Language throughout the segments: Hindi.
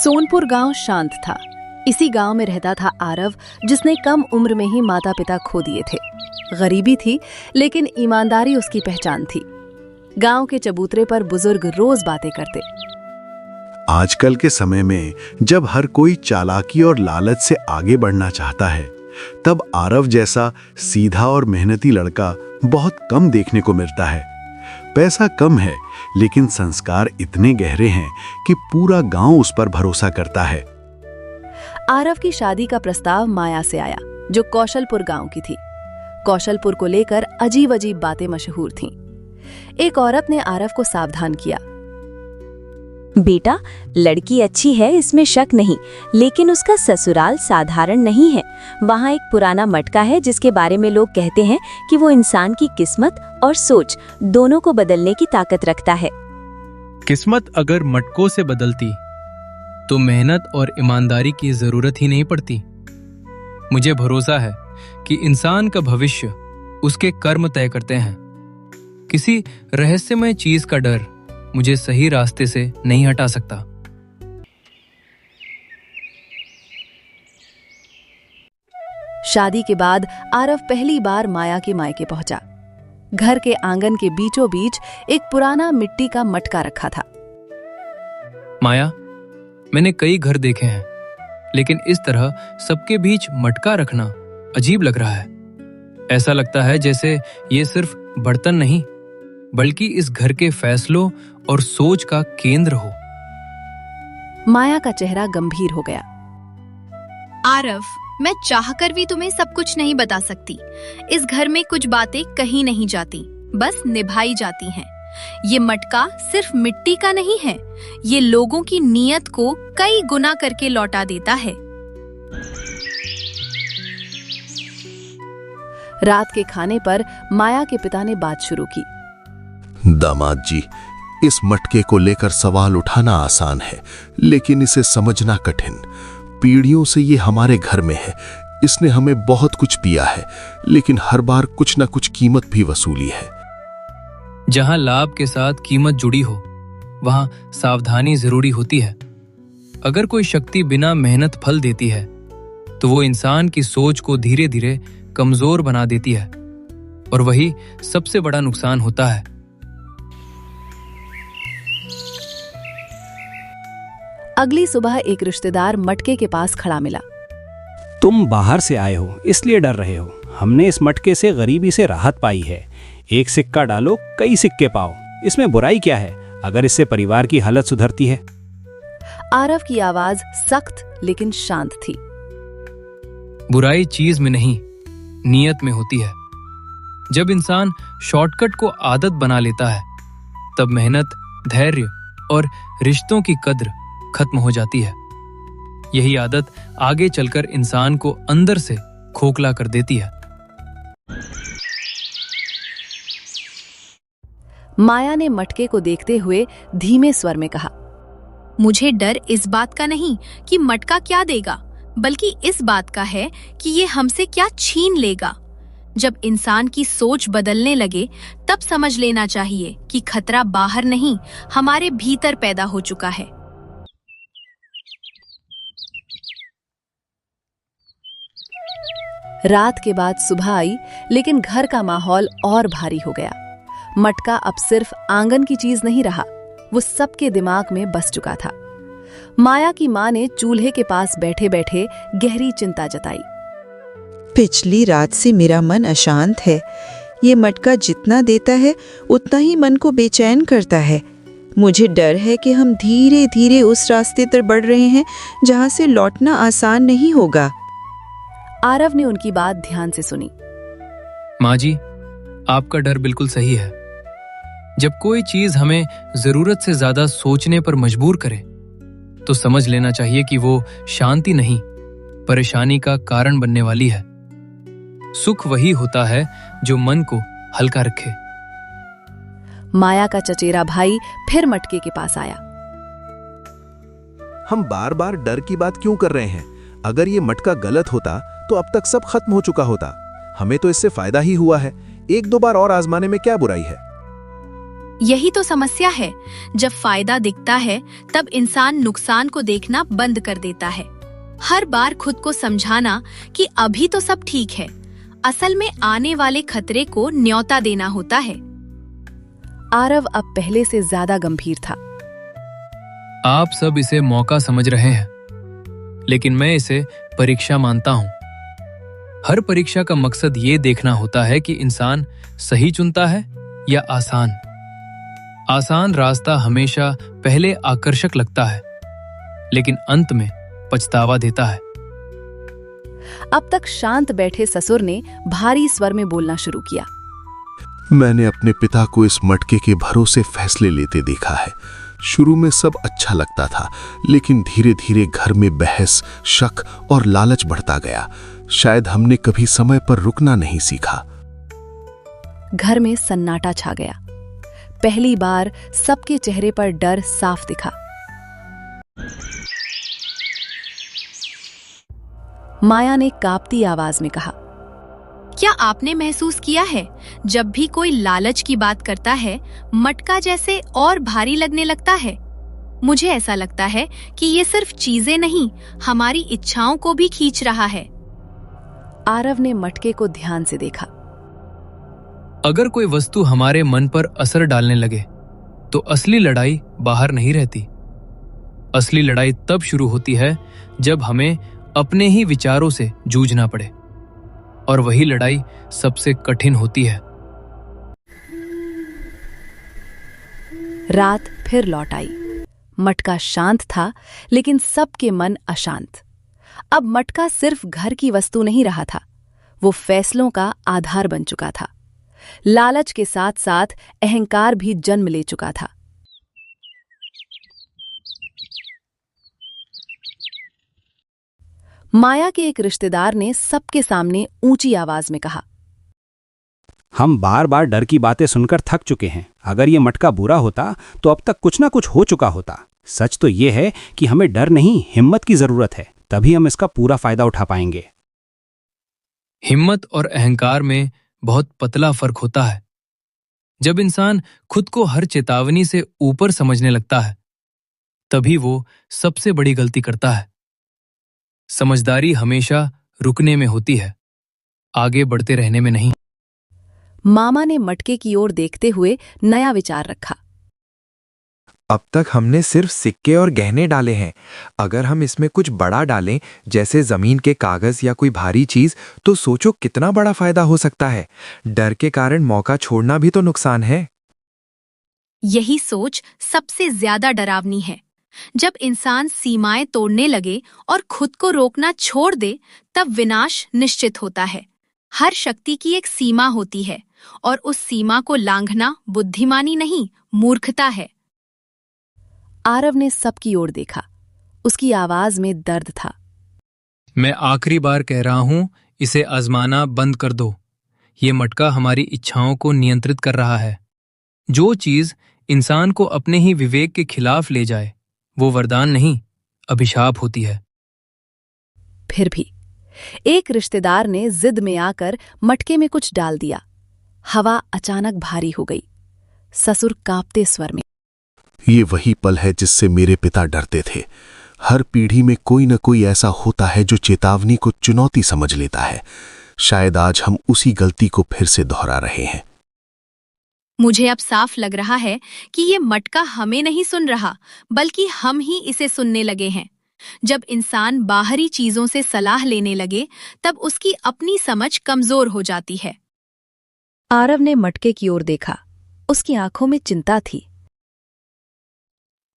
सोनपुर गांव शांत था। इसी गांव में रहता था आरव, जिसने कम उम्र में ही माता पिता खो दिए थे। गरीबी थी, लेकिन ईमानदारी उसकी पहचान थी। गांव के चबूतरे पर बुजुर्ग रोज बातें करते। आजकल के समय में जब हर कोई चालाकी और लालच से आगे बढ़ना चाहता है, तब आरव जैसा सीधा और मेहनती लड़का बहुत कम देखने को मिलता है। पैसा कम है, लेकिन संस्कार इतने गहरे हैं कि पूरा गांव उस पर भरोसा करता है। आरव की शादी का प्रस्ताव माया से आया, जो कौशलपुर गांव की थी। कौशलपुर को लेकर अजीब अजीब बातें मशहूर थीं। एक औरत ने आरव को सावधान किया। बेटा, लड़की अच्छी है, इसमें शक नहीं, लेकिन उसका ससुराल साधारण नहीं है। वहाँ एक पुराना मटका है जिसके बारे में लोग कहते हैं कि वो इंसान की किस्मत और सोच दोनों को बदलने की ताकत रखता है। किस्मत अगर मटकों से बदलती तो मेहनत और ईमानदारी की जरूरत ही नहीं पड़ती। मुझे भरोसा है कि इंसान का भविष्य उसके कर्म तय करते हैं। किसी रहस्यमय चीज का डर मुझे सही रास्ते से नहीं हटा सकता। शादी के बाद आरव पहली बार माया के मायके पहुंचा। घर के आंगन के बीचों बीच एक पुराना मिट्टी का मटका रखा था। माया, मैंने कई घर देखे हैं, लेकिन इस तरह सबके बीच मटका रखना अजीब लग रहा है। ऐसा लगता है जैसे ये सिर्फ बर्तन नहीं, बल्कि इस घर के फैसलों और सोच का केंद्र हो। माया का चेहरा गंभीर हो गया। आरव, मैं चाहकर भी तुम्हें सब कुछ नहीं बता सकती। इस घर में कुछ बातें कहीं नहीं जाती, बस निभाई जाती हैं। ये मटका सिर्फ मिट्टी का नहीं है, ये लोगों की नीयत को कई गुना करके लौटा देता है। रात के खाने पर माया के पिता ने बात शुरू की। दामाद जी, इस मटके को लेकर सवाल उठाना आसान है, लेकिन इसे समझना कठिन। पीढ़ियों से ये हमारे घर में है। इसने हमें बहुत कुछ पिया है, लेकिन हर बार कुछ न कुछ कीमत भी वसूली है। जहां लाभ के साथ कीमत जुड़ी हो, वहां सावधानी जरूरी होती है। अगर कोई शक्ति बिना मेहनत फल देती है, तो वो इंसान की सोच को धीरे धीरे कमजोर बना देती है, और वही सबसे बड़ा नुकसान होता है। अगली सुबह एक रिश्तेदार मटके के पास खड़ा मिला। तुम बाहर से आए हो, इसलिए डर रहे हो। हमने इस मटके से गरीबी से राहत पाई है। एक सिक्का डालो, कई सिक्के पाओ। इसमें बुराई क्या है, अगर इससे परिवार की हालत सुधरती है? आरव की आवाज सख्त लेकिन शांत थी। बुराई चीज में नहीं, नियत में होती है। जब इंसान शॉर्टकट को आदत बना लेता है, तब मेहनत, धैर्य और रिश्तों की कद्र खत्म हो जाती है। यही आदत आगे चलकर इंसान को अंदर से खोखला कर देती है। माया ने मटके को देखते हुए धीमे स्वर में कहा, मुझे डर इस बात का नहीं कि मटका क्या देगा, बल्कि इस बात का है कि ये हमसे क्या छीन लेगा। जब इंसान की सोच बदलने लगे, तब समझ लेना चाहिए कि खतरा बाहर नहीं, हमारे भीतर पैदा हो चुका है। रात के बाद सुबह आई, लेकिन घर का माहौल और भारी हो गया। मटका अब सिर्फ आंगन की चीज नहीं रहा, वो सबके दिमाग में बस चुका था। माया की माँ ने चूल्हे के पास बैठे बैठे गहरी चिंता जताई। पिछली रात से मेरा मन अशांत है। ये मटका जितना देता है, उतना ही मन को बेचैन करता है। मुझे डर है कि हम धीरे धीरे उस रास्ते पर बढ़ रहे हैं जहाँ से लौटना आसान नहीं होगा। आरव ने उनकी बात ध्यान से सुनी। माँ जी, आपका डर बिल्कुल सही है। जब कोई चीज हमें जरूरत से ज्यादा सोचने पर मजबूर करे, तो समझ लेना चाहिए कि वो शांति नहीं, परेशानी का कारण बनने वाली है। सुख वही होता है जो मन को हल्का रखे। माया का चचेरा भाई फिर मटके के पास आया। हम बार बार डर की बात क्यों कर रहे हैं? अगर ये मटका गलत होता तो अब तक सब खत्म हो चुका होता। हमें तो इससे फायदा ही हुआ है। एक दो बार और आजमाने में क्या बुराई है? यही तो समस्या है। जब फायदा दिखता है तब इंसान नुकसान को देखना बंद कर देता है। हर बार खुद को समझाना कि अभी तो सब ठीक है, असल में आने वाले खतरे को न्योता देना होता है। आरव अब पहले से ज्यादा गंभीर था। आप सब इसे मौका समझ रहे हैं, लेकिन मैं इसे परीक्षा मानता हूं। हर परीक्षा का मकसद ये देखना होता है कि इंसान सही चुनता है या आसान। आसान रास्ता हमेशा पहले आकर्षक लगता है, लेकिन अंत में पछतावा देता है। अब तक शांत बैठे ससुर ने भारी स्वर में बोलना शुरू किया। मैंने अपने पिता को इस मटके के भरोसे फैसले लेते देखा है। शुरू में सब अच्छा लगता था, लेकिन धीरे धीरे घर में बहस, शक और लालच बढ़ता गया। शायद हमने कभी समय पर रुकना नहीं सीखा। घर में सन्नाटा छा गया। पहली बार सबके चेहरे पर डर साफ दिखा। माया ने कांपती आवाज में कहा, क्या आपने महसूस किया है, जब भी कोई लालच की बात करता है, मटका जैसे और भारी लगने लगता है? मुझे ऐसा लगता है कि ये सिर्फ चीजें नहीं, हमारी इच्छाओं को भी खींच रहा है। आरव ने मटके को ध्यान से देखा। अगर कोई वस्तु हमारे मन पर असर डालने लगे, तो असली लड़ाई बाहर नहीं रहती। असली लड़ाई तब शुरू होती है जब हमें अपने ही विचारों से जूझना पड़े, और वही लड़ाई सबसे कठिन होती है। रात फिर लौट आई। मटका शांत था, लेकिन सबके मन अशांत। अब मटका सिर्फ घर की वस्तु नहीं रहा था, वो फैसलों का आधार बन चुका था। लालच के साथ साथ अहंकार भी जन्म ले चुका था। माया के एक रिश्तेदार ने सबके सामने ऊंची आवाज में कहा, हम बार बार डर की बातें सुनकर थक चुके हैं। अगर ये मटका बुरा होता तो अब तक कुछ ना कुछ हो चुका होता। सच तो ये है कि हमें डर नहीं, हिम्मत की जरूरत है, तभी हम इसका पूरा फायदा उठा पाएंगे। हिम्मत और अहंकार में बहुत पतला फर्क होता है। जब इंसान खुद को हर चेतावनी से ऊपर समझने लगता है, तभी वो सबसे बड़ी गलती करता है। समझदारी हमेशा रुकने में होती है, आगे बढ़ते रहने में नहीं। मामा ने मटके की ओर देखते हुए नया विचार रखा। अब तक हमने सिर्फ सिक्के और गहने डाले हैं। अगर हम इसमें कुछ बड़ा डालें, जैसे जमीन के कागज या कोई भारी चीज, तो सोचो कितना बड़ा फायदा हो सकता है। डर के कारण मौका छोड़ना भी तो नुकसान है। यही सोच सबसे ज्यादा डरावनी है। जब इंसान सीमाएं तोड़ने लगे और खुद को रोकना छोड़ दे, तब विनाश निश्चित होता है। हर शक्ति की एक सीमा होती है, और उस सीमा को लांघना बुद्धिमानी नहीं, मूर्खता है। आरव ने सबकी ओर देखा। उसकी आवाज में दर्द था। मैं आखिरी बार कह रहा हूं, इसे आजमाना बंद कर दो। ये मटका हमारी इच्छाओं को नियंत्रित कर रहा है। जो चीज इंसान को अपने ही विवेक के खिलाफ ले जाए, वो वरदान नहीं, अभिशाप होती है। फिर भी एक रिश्तेदार ने जिद में आकर मटके में कुछ डाल दिया। हवा अचानक भारी हो गई। ससुर कांपते स्वर में, ये वही पल है जिससे मेरे पिता डरते थे। हर पीढ़ी में कोई न कोई ऐसा होता है जो चेतावनी को चुनौती समझ लेता है। शायद आज हम उसी गलती को फिर से दोहरा रहे हैं। मुझे अब साफ लग रहा है कि ये मटका हमें नहीं सुन रहा, बल्कि हम ही इसे सुनने लगे हैं। जब इंसान बाहरी चीजों से सलाह लेने लगे, तब उसकी अपनी समझ कमजोर हो जाती है। आरव ने मटके की ओर देखा। उसकी आंखों में चिंता थी।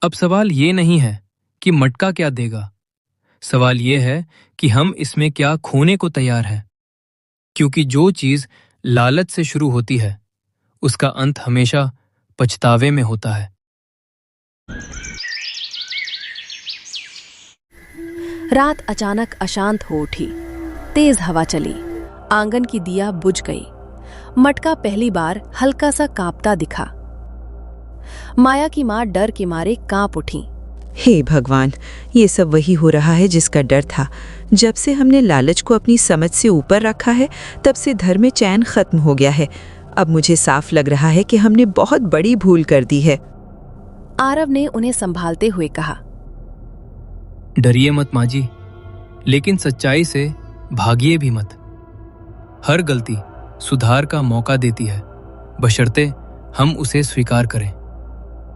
अब सवाल ये नहीं है कि मटका क्या देगा, सवाल ये है कि हम इसमें क्या खोने को तैयार हैं। क्योंकि जो चीज लालच से शुरू होती है, उसका अंत हमेशा पछतावे में होता है। रात अचानक अशांत हो उठी। तेज हवा चली। आंगन की दिया बुझ गई। मटका पहली बार हल्का सा कांपता दिखा। माया की मां डर के मारे कांप उठी। हे भगवान, ये सब वही हो रहा है जिसका डर था। जब से हमने लालच को अपनी समझ से ऊपर रखा है, तब से घर में चैन खत्म हो गया है। अब मुझे साफ लग रहा है कि हमने बहुत बड़ी भूल कर दी है। आरव ने उन्हें संभालते हुए कहा। डरिए मत माँ जी, लेकिन सच्चाई से भागिए भी मत। हर गलती सुधार का मौका देती है, बशर्ते हम उसे स्वीकार करें।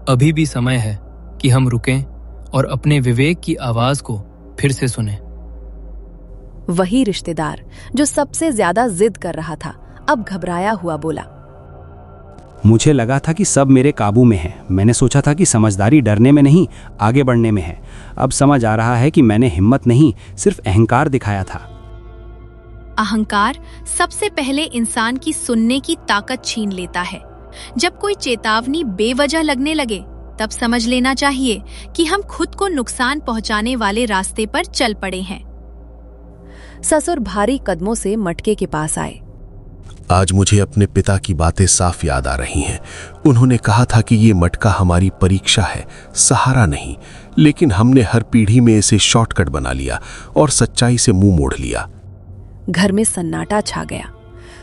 अभी भी समय है कि हम रुकें और अपने विवेक की आवाज को फिर से सुनें। वही रिश्तेदार जो सबसे ज्यादा जिद कर रहा था अब घबराया हुआ बोला। मुझे लगा था कि सब मेरे काबू में है। मैंने सोचा था कि समझदारी डरने में नहीं, आगे बढ़ने में है। अब समझ आ रहा है कि मैंने हिम्मत नहीं, सिर्फ अहंकार दिखाया था। अहंकार सबसे पहले इंसान की सुनने की ताकत छीन लेता है। जब कोई चेतावनी बेवजह लगने लगे, तब समझ लेना चाहिए कि हम खुद को नुकसान पहुंचाने वाले रास्ते पर चल पड़े हैं। ससुर भारी कदमों से मटके के पास आए। आज मुझे अपने पिता की बातें साफ याद आ रही हैं। उन्होंने कहा था कि ये मटका हमारी परीक्षा है, सहारा नहीं। लेकिन हमने हर पीढ़ी में इसे शॉर्टकट बना लिया और सच्चाई से मुंह मोड़ लिया। घर में सन्नाटा छा गया।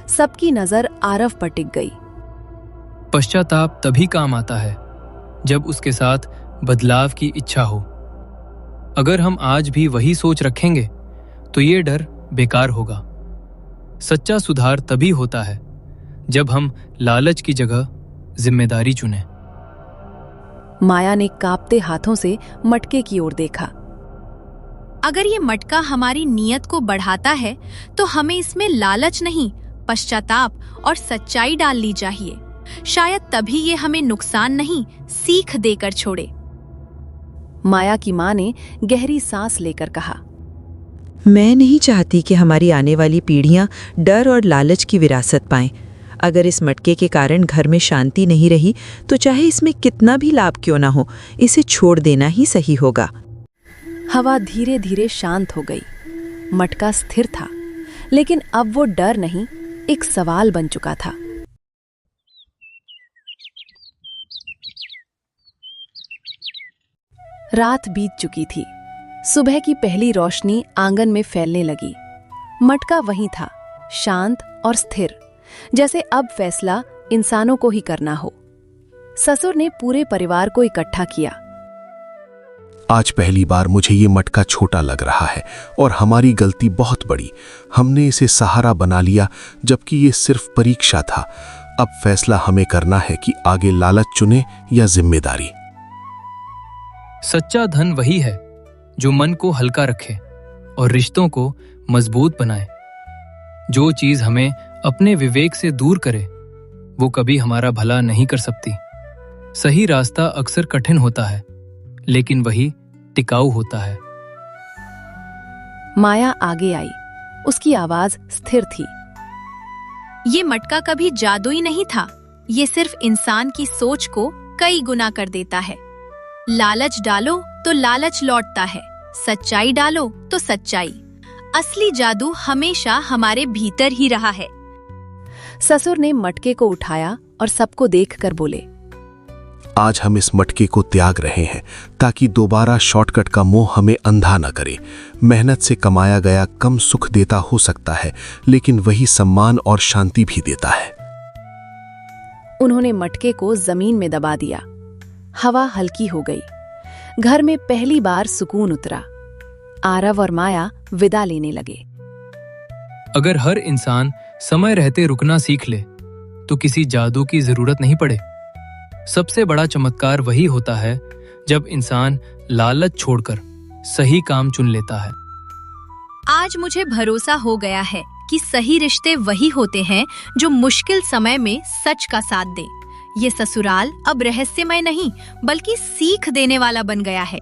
सबकी नजर आरव पर टिक गई। पश्चाताप तभी काम आता है जब उसके साथ बदलाव की इच्छा हो। अगर हम आज भी वही सोच रखेंगे तो ये डर बेकार होगा। सच्चा सुधार तभी होता है जब हम लालच की जगह जिम्मेदारी चुनें। माया ने कांपते हाथों से मटके की ओर देखा। अगर ये मटका हमारी नीयत को बढ़ाता है तो हमें इसमें लालच नहीं, पश्चाताप और सच्चाई डालनी चाहिए। शायद तभी ये हमें नुकसान नहीं, सीख देकर छोड़े। माया की मां ने गहरी सांस लेकर कहा। मैं नहीं चाहती कि हमारी आने वाली पीढ़ियां डर और लालच की विरासत पाएं। अगर इस मटके के कारण घर में शांति नहीं रही तो चाहे इसमें कितना भी लाभ क्यों ना हो, इसे छोड़ देना ही सही होगा। हवा धीरे धीरे शांत हो गई। मटका स्थिर था, लेकिन अब वो डर नहीं, एक सवाल बन चुका था। रात बीत चुकी थी। सुबह की पहली रोशनी आंगन में फैलने लगी। मटका वहीं था, शांत और स्थिर, जैसे अब फैसला इंसानों को ही करना हो। ससुर ने पूरे परिवार को इकट्ठा किया। आज पहली बार मुझे ये मटका छोटा लग रहा है और हमारी गलती बहुत बड़ी। हमने इसे सहारा बना लिया जबकि ये सिर्फ परीक्षा था। अब फैसला हमें करना है कि आगे लालच चुने या जिम्मेदारी। सच्चा धन वही है जो मन को हल्का रखे और रिश्तों को मजबूत बनाए। जो चीज हमें अपने विवेक से दूर करे वो कभी हमारा भला नहीं कर सकती। सही रास्ता अक्सर कठिन होता है, लेकिन वही टिकाऊ होता है। माया आगे आई। उसकी आवाज स्थिर थी। ये मटका कभी जादुई नहीं था। ये सिर्फ इंसान की सोच को कई गुना कर देता है। लालच डालो तो लालच लौटता है, सच्चाई डालो तो सच्चाई। असली जादू हमेशा हमारे भीतर ही रहा है। ससुर ने मटके को उठाया और सबको देखकर बोले। आज हम इस मटके को त्याग रहे हैं ताकि दोबारा शॉर्टकट का मोह हमें अंधा न करे। मेहनत से कमाया गया कम सुख देता हो सकता है, लेकिन वही सम्मान और शांति भी देता है। उन्होंने मटके को जमीन में दबा दिया। हवा हल्की हो गई। घर में पहली बार सुकून उतरा। आरव और माया विदा लेने लगे। अगर हर इंसान समय रहते रुकना सीख ले तो किसी जादू की जरूरत नहीं पड़े। सबसे बड़ा चमत्कार वही होता है जब इंसान लालच छोड़कर सही काम चुन लेता है। आज मुझे भरोसा हो गया है कि सही रिश्ते वही होते हैं जो मुश्किल समय में सच का साथ दें। ये ससुराल अब रहस्यमय नहीं बल्कि सीख देने वाला बन गया है।